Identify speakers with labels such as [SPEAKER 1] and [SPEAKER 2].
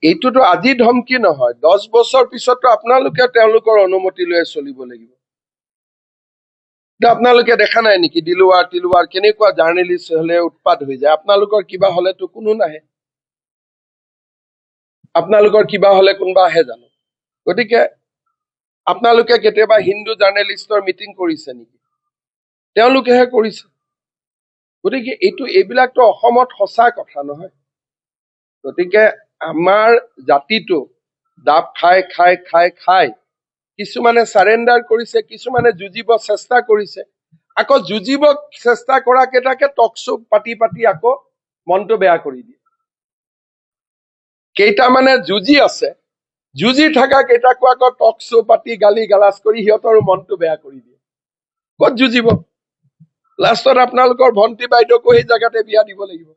[SPEAKER 1] এইটোতো আজি ধমকি নহয়, 10 বছৰ পিছতো আপোনালোকে তেওঁলোকৰ অনুমতি লৈ চলিব লাগিব। আপোনালোকে দেখা নাই নেকি দিলৱাৰ কেনেকুৱা জাৰ্নেলিষ্ট হলে উৎপাত হৈ যায়, আপোনালোকৰ কিবা হলেতো কোনো নাহে, আপোনালোকৰ কিবা হলে কোনোবা আহে জানো? গতিকে আপোনালোকে কেতিয়াবা হিন্দু জাৰ্নেলিষ্টৰ মিটিং কৰিছে নেকি? তেওঁলোকেহে কৰিছে। গতিকে এইবিলাকতো অসমত সঁচা কথা নহয়। গতিকে আমাৰ জাতিটো দাব খাই খাই খাই খাই কিছুমানে চাৰেণ্ডাৰ কৰিছে, কিছুমানে যুঁজিব চেষ্টা কৰিছে, আকৌ যুঁজিব চেষ্টা কৰা কেইটাকে টকশ্বো পাতি পাতি আকৌ মনটো বেয়া কৰি দিয়ে। কেইটামানে যুঁজি আছে, যুঁজি থকা কেইটাকো আকৌ টকশ্বো পাতি গালি গালাজ কৰি সিহঁতৰ মনটো বেয়া কৰি দিয়ে। ক'ত যুঁজিব? লাষ্টত আপোনালোকৰ ভন্টি বাইদেউকো সেই জেগাতে বিয়া দিব লাগিব।